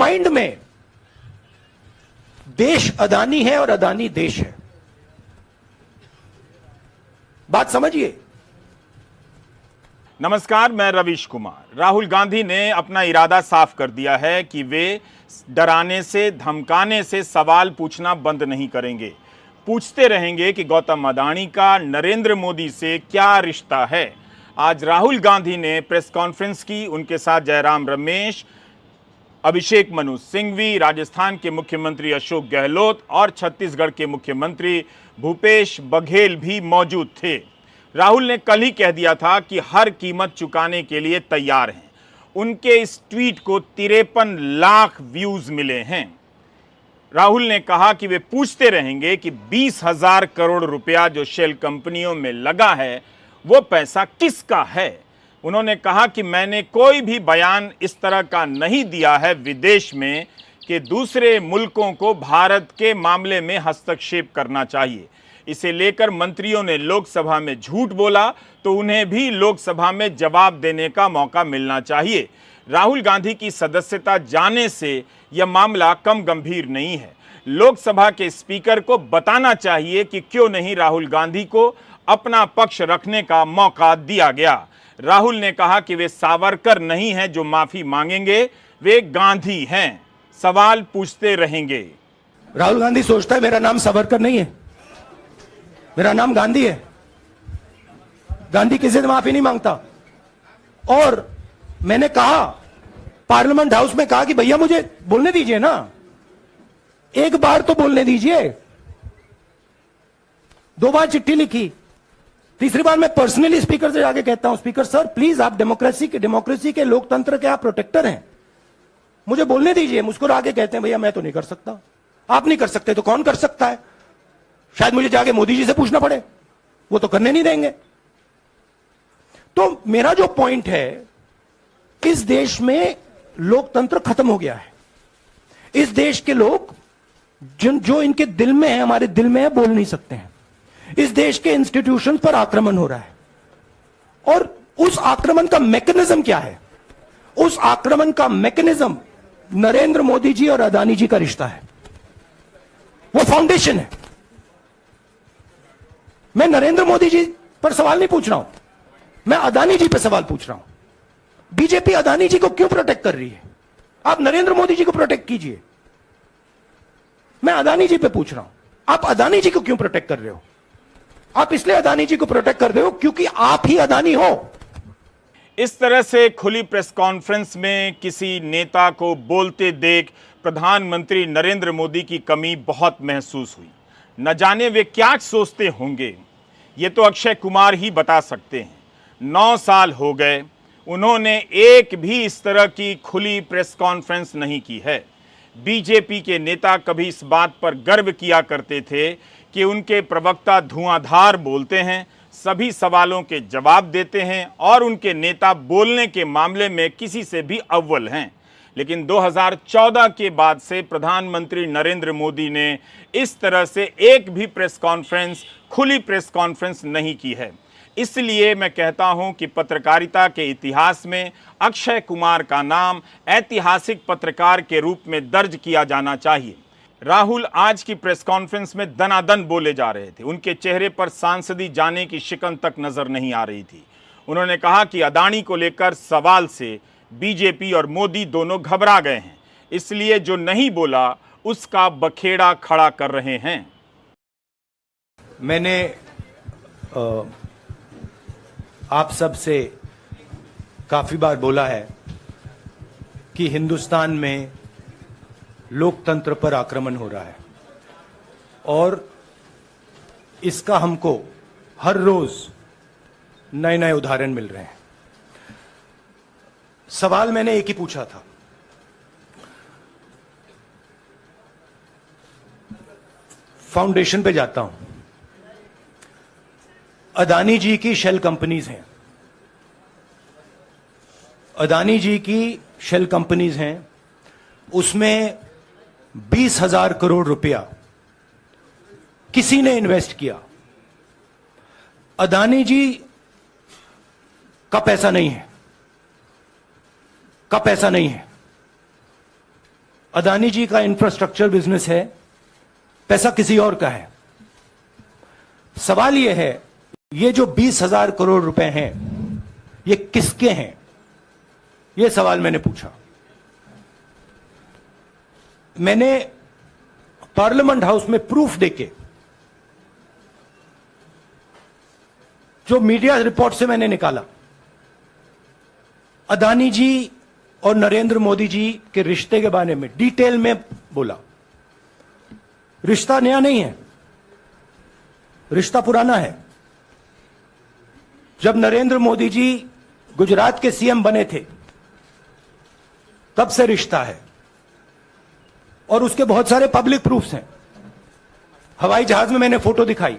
Mind में देश अदानी है और अदानी देश है। बात समझिए। नमस्कार, मैं रवीश कुमार। राहुल गांधी ने अपना इरादा साफ कर दिया है कि वे डराने से, धमकाने से सवाल पूछना बंद नहीं करेंगे। पूछते रहेंगे कि गौतम अडानी का नरेंद्र मोदी से क्या रिश्ता है। आज राहुल गांधी ने प्रेस कॉन्फ्रेंस की। उनके साथ जयराम रमेश, अभिषेक मनु सिंघवी, राजस्थान के मुख्यमंत्री अशोक गहलोत और छत्तीसगढ़ के मुख्यमंत्री भूपेश बघेल भी मौजूद थे। राहुल ने कल ही कह दिया था कि हर कीमत चुकाने के लिए तैयार हैं। उनके इस ट्वीट को 53 लाख व्यूज मिले हैं। राहुल ने कहा कि वे पूछते रहेंगे कि 20,000 करोड़ रुपया जो शेल कंपनियों में लगा है वो पैसा किसका है। उन्होंने कहा कि मैंने कोई भी बयान इस तरह का नहीं दिया है विदेश में कि दूसरे मुल्कों को भारत के मामले में हस्तक्षेप करना चाहिए। इसे लेकर मंत्रियों ने लोकसभा में झूठ बोला तो उन्हें भी लोकसभा में जवाब देने का मौका मिलना चाहिए। राहुल गांधी की सदस्यता जाने से यह मामला कम गंभीर नहीं है। लोकसभा के स्पीकर को बताना चाहिए कि क्यों नहीं राहुल गांधी को अपना पक्ष रखने का मौका दिया गया। राहुल ने कहा कि वे सावरकर नहीं हैं जो माफी मांगेंगे, वे गांधी हैं, सवाल पूछते रहेंगे। राहुल गांधी सोचता है मेरा नाम सावरकर नहीं है, मेरा नाम गांधी है। गांधी किसी से माफी नहीं मांगता। और मैंने कहा, पार्लियामेंट हाउस में कहा कि भैया मुझे बोलने दीजिए ना, एक बार तो बोलने दीजिए। 2 बार चिट्ठी लिखी, तीसरी बार मैं पर्सनली स्पीकर से जाके कहता हूं, स्पीकर सर प्लीज, आप डेमोक्रेसी के लोकतंत्र के आप प्रोटेक्टर हैं, मुझे बोलने दीजिए। मुस्कुरा के कहते हैं भैया मैं तो नहीं कर सकता। आप नहीं कर सकते तो कौन कर सकता है? शायद मुझे जाके मोदी जी से पूछना पड़े, वो तो करने नहीं देंगे। तो मेरा जो पॉइंट है, इस देश में लोकतंत्र खत्म हो गया है। इस देश के लोग जो इनके दिल में है, हमारे दिल में है, बोल नहीं सकते हैं। इस देश के इंस्टीट्यूशंस पर आक्रमण हो रहा है। और उस आक्रमण का मैकेनिज्म क्या है? उस आक्रमण का मैकेनिज्म नरेंद्र मोदी जी और अडानी जी का रिश्ता है, वो फाउंडेशन है। मैं नरेंद्र मोदी जी पर सवाल नहीं पूछ रहा हूं, मैं अडानी जी पर सवाल पूछ रहा हूं। बीजेपी अडानी जी को क्यों प्रोटेक्ट कर रही है? आप नरेंद्र मोदी जी को प्रोटेक्ट कीजिए। मैं अडानी जी पे पूछ रहा हूं, आप अडानी जी को क्यों प्रोटेक्ट कर रहे हो? आप इसलिए अडानी जी को प्रोटेक्ट कर रहे हो क्योंकि आप ही अडानी हो। इस तरह से खुली प्रेस कॉन्फ्रेंस में किसी नेता को बोलते देख प्रधानमंत्री नरेंद्र मोदी की कमी बहुत महसूस हुई। न जाने वे क्या सोचते होंगे, ये तो अक्षय कुमार ही बता सकते हैं। 9 साल हो गए, उन्होंने एक भी इस तरह की खुली प्रेस कॉन्फ्रेंस नहीं की है। बीजेपी के नेता कभी इस बात पर गर्व किया करते थे कि उनके प्रवक्ता धुआंधार बोलते हैं, सभी सवालों के जवाब देते हैं और उनके नेता बोलने के मामले में किसी से भी अव्वल हैं। लेकिन 2014 के बाद से प्रधानमंत्री नरेंद्र मोदी ने इस तरह से एक भी प्रेस कॉन्फ्रेंस, खुली प्रेस कॉन्फ्रेंस नहीं की है। इसलिए मैं कहता हूं कि पत्रकारिता के इतिहास में अक्षय कुमार का नाम ऐतिहासिक पत्रकार के रूप में दर्ज किया जाना चाहिए। राहुल आज की प्रेस कॉन्फ्रेंस में दनादन बोले जा रहे थे। उनके चेहरे पर सांसदी जाने की शिकन तक नजर नहीं आ रही थी। उन्होंने कहा कि अडानी को लेकर सवाल से बीजेपी और मोदी दोनों घबरा गए हैं, इसलिए जो नहीं बोला उसका बखेड़ा खड़ा कर रहे हैं। मैंने आप सब से काफी बार बोला है कि हिंदुस्तान में लोकतंत्र पर आक्रमण हो रहा है और इसका हमको हर रोज नए नए उदाहरण मिल रहे हैं। सवाल मैंने एक ही पूछा था, फाउंडेशन पे जाता हूं। अडानी जी की शेल कंपनीज हैं, अडानी जी की शेल कंपनीज हैं, उसमें 20,000 करोड़ रुपया किसी ने इन्वेस्ट किया। अडानी जी का पैसा नहीं है, का पैसा नहीं है। अदानी जी का इंफ्रास्ट्रक्चर बिजनेस है, पैसा किसी और का है। सवाल यह है, ये जो 20,000 करोड़ रुपए हैं, ये किसके हैं? ये सवाल मैंने पूछा। मैंने पार्लियामेंट हाउस में प्रूफ देके, जो मीडिया रिपोर्ट से मैंने निकाला, अदानी जी और नरेंद्र मोदी जी के रिश्ते के बारे में डिटेल में बोला। रिश्ता नया नहीं है, रिश्ता पुराना है। जब नरेंद्र मोदी जी गुजरात के सीएम बने थे, तब से रिश्ता है, और उसके बहुत सारे पब्लिक प्रूफ्स हैं। हवाई जहाज में मैंने फोटो दिखाई,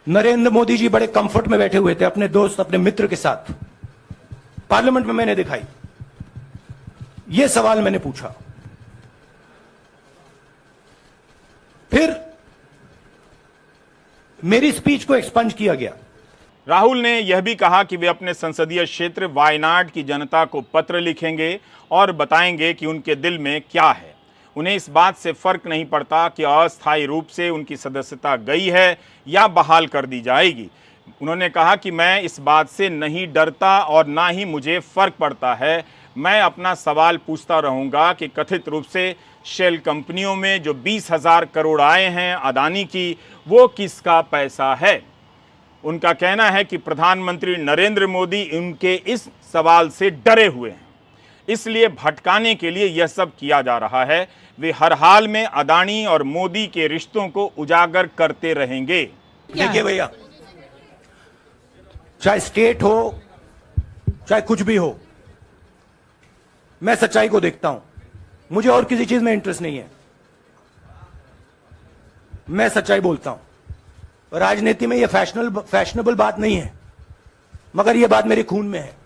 नरेंद्र मोदी जी बड़े कंफर्ट में बैठे हुए थे अपने दोस्त, अपने मित्र के साथ। पार्लियामेंट में मैंने दिखाई। यह सवाल मैंने पूछा। फिर मेरी स्पीच को एक्सपंज किया गया। राहुल ने यह भी कहा कि वे अपने संसदीय क्षेत्र वायनाड की जनता को पत्र लिखेंगे और बताएंगे कि उनके दिल में क्या है। उन्हें इस बात से फर्क नहीं पड़ता कि अस्थायी रूप से उनकी सदस्यता गई है या बहाल कर दी जाएगी। उन्होंने कहा कि मैं इस बात से नहीं डरता और ना ही मुझे फर्क पड़ता है। मैं अपना सवाल पूछता रहूंगा कि कथित रूप से शेल कंपनियों में जो 20,000 करोड़ आए हैं अदानी की, वो किसका पैसा है। उनका कहना है कि प्रधानमंत्री नरेंद्र मोदी उनके इस सवाल से डरे हुए हैं, इसलिए भटकाने के लिए यह सब किया जा रहा है। वे हर हाल में अदानी और मोदी के रिश्तों को उजागर करते रहेंगे। देखिए भैया, चाहे स्टेट हो, चाहे कुछ भी हो, मैं सच्चाई को देखता हूं। मुझे और किसी चीज में इंटरेस्ट नहीं है। मैं सच्चाई बोलता हूं। राजनीति में यह फैशनेबल बात नहीं है, मगर यह बात मेरे खून में है।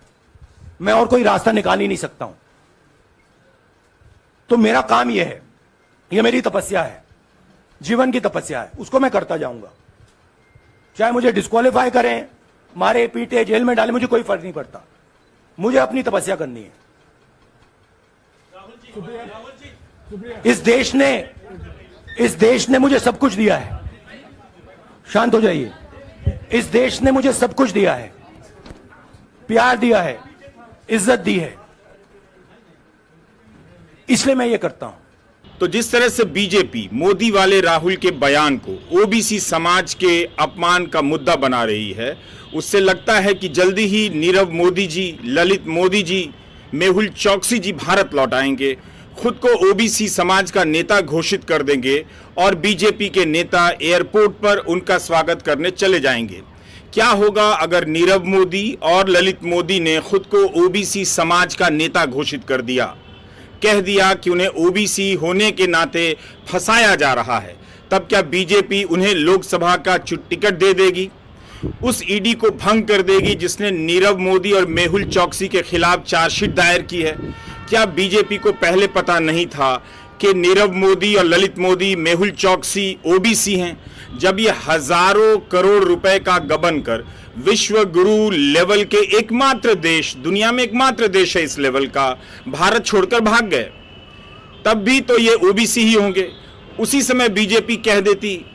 मैं और कोई रास्ता निकाल ही नहीं सकता हूं। तो मेरा काम यह है, यह मेरी तपस्या है, जीवन की तपस्या है, उसको मैं करता जाऊंगा। चाहे मुझे डिस्क्वालीफाई करें, मारे पीटे, जेल में डाले, मुझे कोई फर्क नहीं पड़ता। मुझे अपनी तपस्या करनी है। इस देश ने मुझे सब कुछ दिया है। शांत हो जाइए। इस देश ने मुझे सब कुछ दिया है, प्यार दिया है, इज्जत दी है, इसलिए मैं ये करता हूं। तो जिस तरह से बीजेपी मोदी वाले राहुल के बयान को ओबीसी समाज के अपमान का मुद्दा बना रही है, उससे लगता है कि जल्दी ही नीरव मोदी जी, ललित मोदी जी, मेहुल चौकसी जी भारत लौट आएंगे, खुद को ओबीसी समाज का नेता घोषित कर देंगे और बीजेपी के नेता एयरपोर्ट पर उनका स्वागत करने चले जाएंगे। क्या होगा अगर नीरव मोदी और ललित मोदी ने खुद को ओबीसी समाज का नेता घोषित कर दिया, कह दिया कि उन्हें ओबीसी होने के नाते फंसाया जा रहा है? तब क्या बीजेपी उन्हें लोकसभा का टिकट दे देगी, उस ईडी को भंग कर देगी जिसने नीरव मोदी और मेहुल चौकसी के खिलाफ चार्जशीट दायर की है? क्या बीजेपी को पहले पता नहीं था कि नीरव मोदी और ललित मोदी, मेहुल चौकसी ओबीसी हैं? जब ये हजारों करोड़ रुपए का गबन कर विश्व गुरु लेवल के एकमात्र देश, दुनिया में एकमात्र देश है इस लेवल का, भारत छोड़कर भाग गए, तब भी तो ये ओबीसी ही होंगे। उसी समय बीजेपी कह देती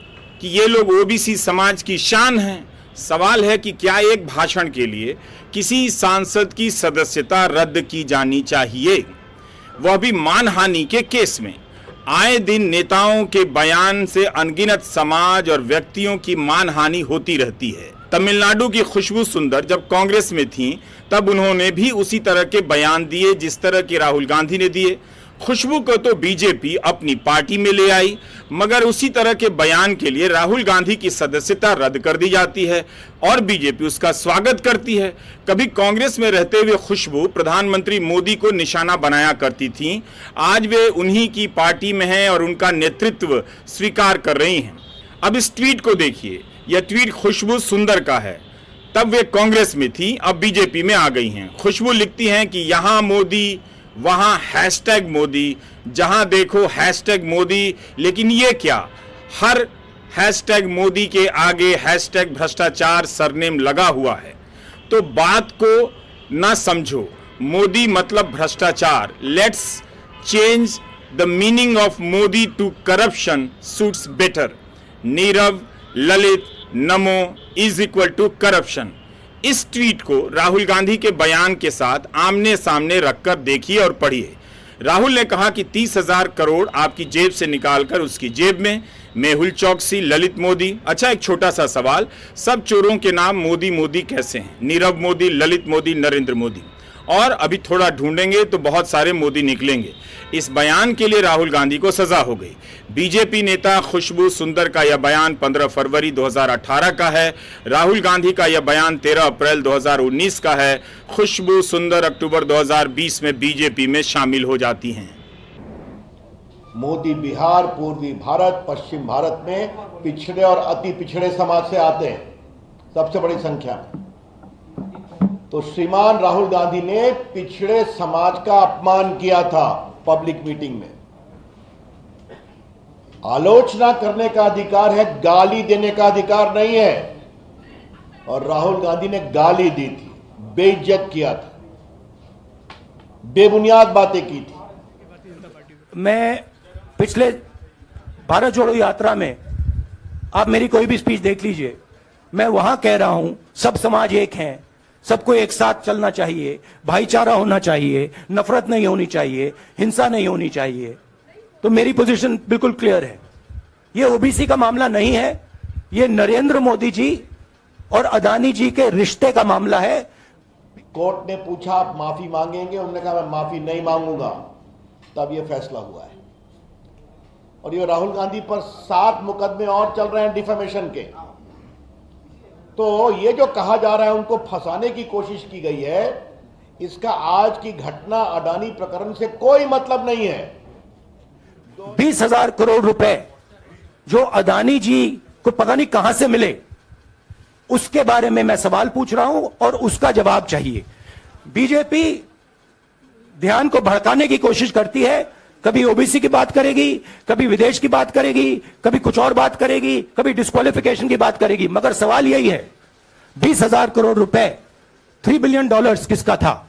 कि ये लोग ओबीसी समाज की शान हैं। सवाल है कि क्या एक भाषण के लिए किसी सांसद की सदस्यता रद्द की जानी चाहिए, वह भी मानहानि के केस में? आए दिन नेताओं के बयान से अनगिनत समाज और व्यक्तियों की मानहानि होती रहती है। तमिलनाडु की खुशबू सुंदर जब कांग्रेस में थीं, तब उन्होंने भी उसी तरह के बयान दिए जिस तरह के राहुल गांधी ने दिए। खुशबू को तो बीजेपी अपनी पार्टी में ले आई, मगर उसी तरह के बयान के लिए राहुल गांधी की सदस्यता रद्द कर दी जाती है और बीजेपी उसका स्वागत करती है। कभी कांग्रेस में रहते हुए खुशबू प्रधानमंत्री मोदी को निशाना बनाया करती थीं, आज वे उन्हीं की पार्टी में हैं और उनका नेतृत्व स्वीकार कर रही हैं। अब इस ट्वीट को देखिए, यह ट्वीट खुशबू सुंदर का है। तब वे कांग्रेस में थी, अब बीजेपी में आ गई हैं। खुशबू लिखती हैं कि यहाँ मोदी, वहां हैशटैग मोदी, जहां देखो हैशटैग मोदी। लेकिन ये क्या, हर हैशटैग मोदी के आगे हैशटैग भ्रष्टाचार सरनेम लगा हुआ है। तो बात को ना समझो, मोदी मतलब भ्रष्टाचार। Let's change the meaning of Modi to corruption suits better. Nirav, Lalit, NaMo is equal to corruption. इस ट्वीट को राहुल गांधी के बयान के साथ आमने सामने रखकर देखिए और पढ़िए। राहुल ने कहा कि 30,000 करोड़ आपकी जेब से निकालकर उसकी जेब में। मेहुल चौकसी, ललित मोदी। अच्छा, एक छोटा सा सवाल, सब चोरों के नाम मोदी मोदी कैसे हैं? नीरव मोदी, ललित मोदी, नरेंद्र मोदी, और अभी थोड़ा ढूंढेंगे तो बहुत सारे मोदी निकलेंगे। इस बयान के लिए राहुल गांधी को सजा हो गई। बीजेपी नेता खुशबू सुंदर का यह बयान 15 फरवरी 2018 का है। राहुल गांधी का यह बयान 13 अप्रैल 2019 का है। खुशबू सुंदर अक्टूबर 2020 में बीजेपी में शामिल हो जाती हैं। मोदी बिहार, पूर्वी भारत, पश्चिम भारत में पिछड़े और अति पिछड़े समाज से आते हैं, सबसे बड़ी संख्या में। तो श्रीमान राहुल गांधी ने पिछड़े समाज का अपमान किया था पब्लिक मीटिंग में। आलोचना करने का अधिकार है, गाली देने का अधिकार नहीं है। और राहुल गांधी ने गाली दी थी, बेइज्जत किया था, बेबुनियाद बातें की थी। मैं पिछले भारत जोड़ो यात्रा में, आप मेरी कोई भी स्पीच देख लीजिए, मैं वहां कह रहा हूं सब समाज एक हैं, सबको एक साथ चलना चाहिए, भाईचारा होना चाहिए, नफरत नहीं होनी चाहिए, हिंसा नहीं होनी चाहिए। तो मेरी पोजीशन बिल्कुल क्लियर है। ये ओबीसी का मामला नहीं है, ये नरेंद्र मोदी जी और अदानी जी के रिश्ते का मामला है। कोर्ट ने पूछा आप माफी मांगेंगे, उन्होंने कहा मैं माफी नहीं मांगूंगा। तब यह फैसला हुआ है। और ये राहुल गांधी पर 7 मुकदमे और चल रहे हैं डिफेमेशन के। तो ये जो कहा जा रहा है उनको फंसाने की कोशिश की गई है, इसका आज की घटना अडानी प्रकरण से कोई मतलब नहीं है। 20,000 करोड़ रुपए जो अदानी जी को पता नहीं कहां से मिले, उसके बारे में मैं सवाल पूछ रहा हूं और उसका जवाब चाहिए। बीजेपी ध्यान को भड़काने की कोशिश करती है, कभी ओबीसी की बात करेगी, कभी विदेश की बात करेगी, कभी कुछ और बात करेगी, कभी डिस्क्वालिफिकेशन की बात करेगी, मगर सवाल यही है 20,000 करोड़ रुपए, $3 बिलियन किसका था?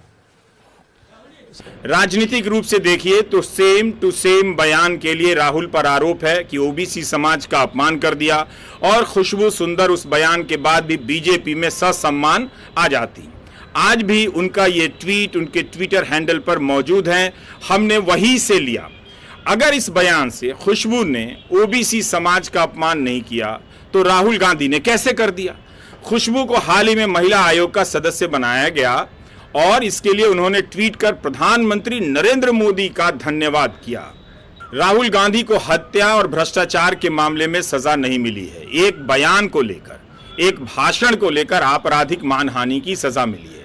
राजनीतिक रूप से देखिए तो सेम टू सेम बयान के लिए राहुल पर आरोप है कि ओबीसी समाज का अपमान कर दिया, और खुशबू सुंदर उस बयान के बाद भी बीजेपी में ससम्मान आ जाती। आज भी उनका ये ट्वीट उनके ट्विटर हैंडल पर मौजूद है, हमने वहीं से लिया। अगर इस बयान से खुशबू ने ओबीसी समाज का अपमान नहीं किया तो राहुल गांधी ने कैसे कर दिया? खुशबू को हाल ही में महिला आयोग का सदस्य बनाया गया और इसके लिए उन्होंने ट्वीट कर प्रधानमंत्री नरेंद्र मोदी का धन्यवाद किया। राहुल गांधी को हत्या और भ्रष्टाचार के मामले में सजा नहीं मिली है, एक बयान को लेकर, एक भाषण को लेकर आपराधिक मानहानि की सजा मिली है।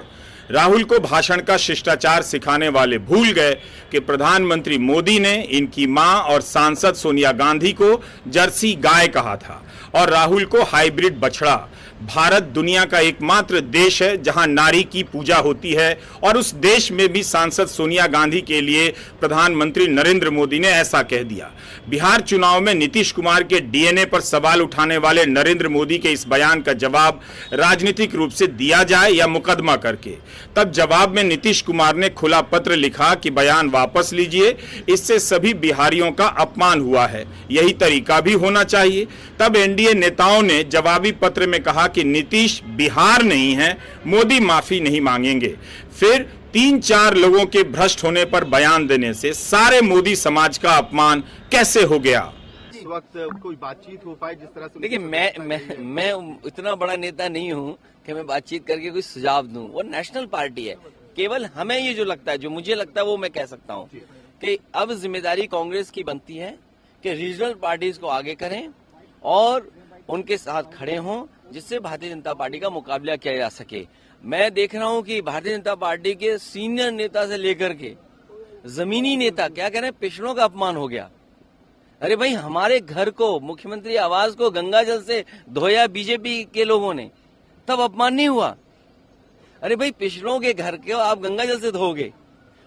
राहुल को भाषण का शिष्टाचार सिखाने वाले भूल गए कि प्रधानमंत्री मोदी ने इनकी मां और सांसद सोनिया गांधी को जर्सी गाय कहा था और राहुल को हाइब्रिड बछड़ा। भारत दुनिया का एकमात्र देश है जहां नारी की पूजा होती है, और उस देश में भी सांसद सोनिया गांधी के लिए प्रधानमंत्री नरेंद्र मोदी ने ऐसा कह दिया। बिहार चुनाव में नीतीश कुमार के डीएनए पर सवाल उठाने वाले नरेंद्र मोदी के इस बयान का जवाब राजनीतिक रूप से दिया जाए या मुकदमा करके? तब जवाब में नीतीश कुमार ने खुला पत्र लिखा कि बयान वापस लीजिए, इससे सभी बिहारियों का अपमान हुआ है, यही तरीका भी होना चाहिए। तब एनडीए नेताओं ने जवाबी पत्र में कहा कि नीतीश बिहार नहीं है, मोदी माफी नहीं मांगेंगे। फिर 3-4 लोगों के भ्रष्ट होने पर बयान देने से सारे मोदी समाज का अपमान कैसे हो गया? इस वक्त कोई बातचीत हो पाए जिस तरह से? देखिए, मैं इतना बड़ा नेता नहीं हूं कि मैं बातचीत करके कोई सुझाव दूं। वो नेशनल पार्टी है, केवल हमें ये जो लगता है, जो मुझे लगता है वो मैं कह सकता हूं कि अब जिम्मेदारी कांग्रेस की बनती है कि रीजनल पार्टीज को आगे करें और उनके साथ खड़े हों, जिससे भारतीय जनता पार्टी का मुकाबला किया जा सके। मैं देख रहा हूं कि भारतीय जनता पार्टी के सीनियर नेता से लेकर के जमीनी नेता क्या कह रहे हैं, पिछड़ों का अपमान हो गया। अरे भाई, हमारे घर को, मुख्यमंत्री आवास को गंगा जल से धोया बीजेपी के लोगों ने, तब अपमान नहीं हुआ? अरे भाई, पिछड़ों के घर को आप गंगा जल से धोगे।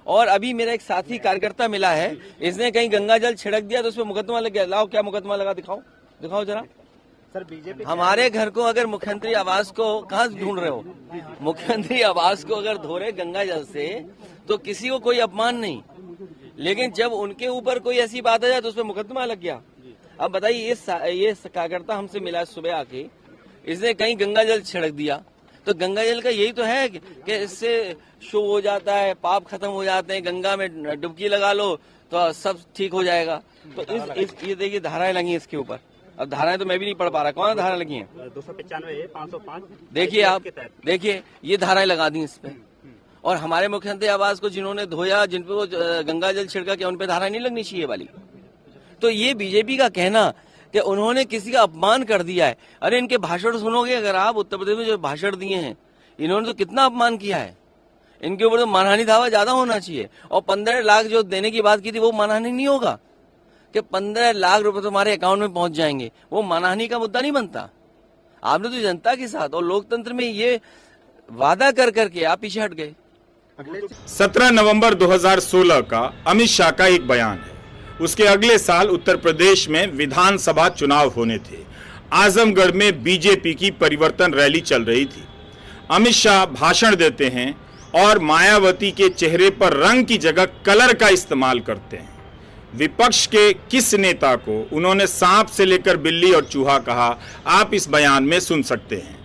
और अभी मेरा एक साथी कार्यकर्ता मिला है, इसने कहीं गंगा जल छिड़क दिया तो उस पर मुकदमा लग गया। लाओ, क्या मुकदमा लगा, दिखाओ जरा। सर, बीजेपी हमारे घर को अगर मुख्यमंत्री आवास को कहाँ ढूंढ रहे हो? मुख्यमंत्री आवास को अगर धो रहे गंगा जल से तो किसी को कोई अपमान नहीं, लेकिन जब उनके ऊपर कोई ऐसी बात आ जाए तो उस पर मुकदमा लग गया। अब बताइए, ये कार्यकर्ता हमसे मिला सुबह आके, इसने कहीं गंगा जल छिड़क दिया, तो गंगा जल का यही तो है कि इससे शुभ हो जाता है, पाप खत्म हो जाते हैं, गंगा में डुबकी लगा लो तो सब ठीक हो जाएगा। तो ये देखिए धाराएं लगी इसके ऊपर। अब धाराएं तो मैं भी नहीं पढ़ पा रहा, कौन धारा लगी है? 295 505। देखिए आप, देखिए ये धाराएं लगा दी इस पे। और हमारे मुख्यमंत्री आवास को जिन्होंने धोया, जिन पे वो गंगा जल छिड़का, क्या उन पे धारा नहीं लगनी चाहिए वाली? तो ये बीजेपी का कहना कि उन्होंने किसी का अपमान कर दिया है, अरे इनके भाषण सुनोगे अगर आप, उत्तर प्रदेश में जो भाषण दिए हैं इन्होंने तो कितना अपमान किया है। इनके ऊपर तो मानहानि दावा ज्यादा होना चाहिए। और 15 लाख जो देने की बात की थी वो मानहानि नहीं होगा कि 15 लाख रुपए तुम्हारे अकाउंट में पहुंच जाएंगे, वो मानहानि का मुद्दा नहीं बनता। आपने तो जनता के साथ और लोकतंत्र में ये वादा कर करके आप पीछे हट गए। 17 नवंबर 2016 का अमित शाह का एक बयान है। उसके अगले साल उत्तर प्रदेश में विधानसभा चुनाव होने थे। आजमगढ़ में बीजेपी की परिवर्तन रैली चल रही थी। अमित शाह भाषण देते हैं और मायावती के चेहरे पर रंग की जगह कलर का इस्तेमाल करते हैं। विपक्ष के किस नेता को उन्होंने सांप से लेकर बिल्ली और चूहा कहा, आप इस बयान में सुन सकते हैं।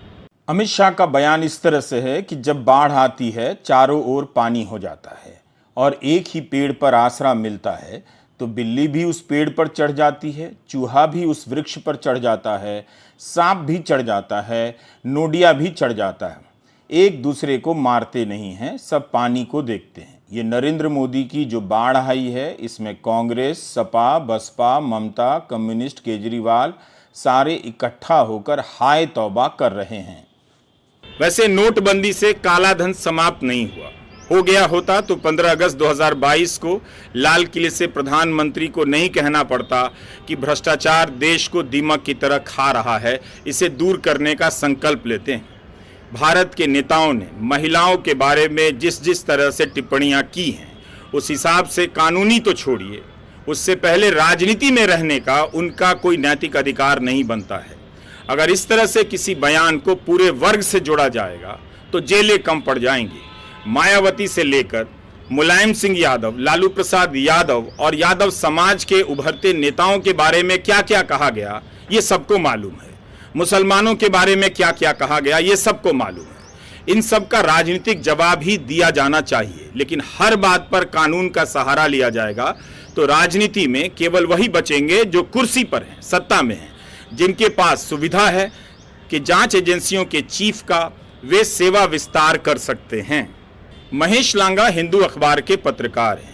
अमित शाह का बयान इस तरह से है कि जब बाढ़ आती है, चारों ओर पानी हो जाता है और एक ही पेड़ पर आसरा मिलता है, तो बिल्ली भी उस पेड़ पर चढ़ जाती है, चूहा भी उस वृक्ष पर चढ़ जाता है, सांप भी चढ़ जाता है, नोडिया भी चढ़ जाता है। एक दूसरे को मारते नहीं हैं, सब पानी को देखते हैं। ये नरेंद्र मोदी की जो बाढ़ आई है, इसमें कांग्रेस, सपा, बसपा, ममता, कम्युनिस्ट, केजरीवाल सारे इकट्ठा होकर हाय तौबा कर रहे हैं। वैसे नोटबंदी से काला धन समाप्त नहीं हुआ। हो गया होता तो 15 अगस्त 2022 को लाल किले से प्रधानमंत्री को नहीं कहना पड़ता कि भ्रष्टाचार देश को दीमक की तरह खा रहा है, इसे दूर करने का संकल्प लेते हैं। भारत के नेताओं ने महिलाओं के बारे में जिस जिस तरह से टिप्पणियां की हैं, उस हिसाब से कानूनी तो छोड़िए, उससे पहले राजनीति में रहने का उनका कोई नैतिक अधिकार नहीं बनता है। अगर इस तरह से किसी बयान को पूरे वर्ग से जोड़ा जाएगा तो जेलें कम पड़ जाएंगी। मायावती से लेकर मुलायम सिंह यादव, लालू प्रसाद यादव और यादव समाज के उभरते नेताओं के बारे में क्या क्या कहा गया ये सबको मालूम है। मुसलमानों के बारे में क्या क्या कहा गया ये सबको मालूम है। इन सब का राजनीतिक जवाब ही दिया जाना चाहिए, लेकिन हर बात पर कानून का सहारा लिया जाएगा तो राजनीति में केवल वही बचेंगे जो कुर्सी पर हैं, सत्ता में हैं, जिनके पास सुविधा है कि जांच एजेंसियों के चीफ का वे सेवा विस्तार कर सकते हैं। महेश लांगा हिंदू अखबार के पत्रकार हैं।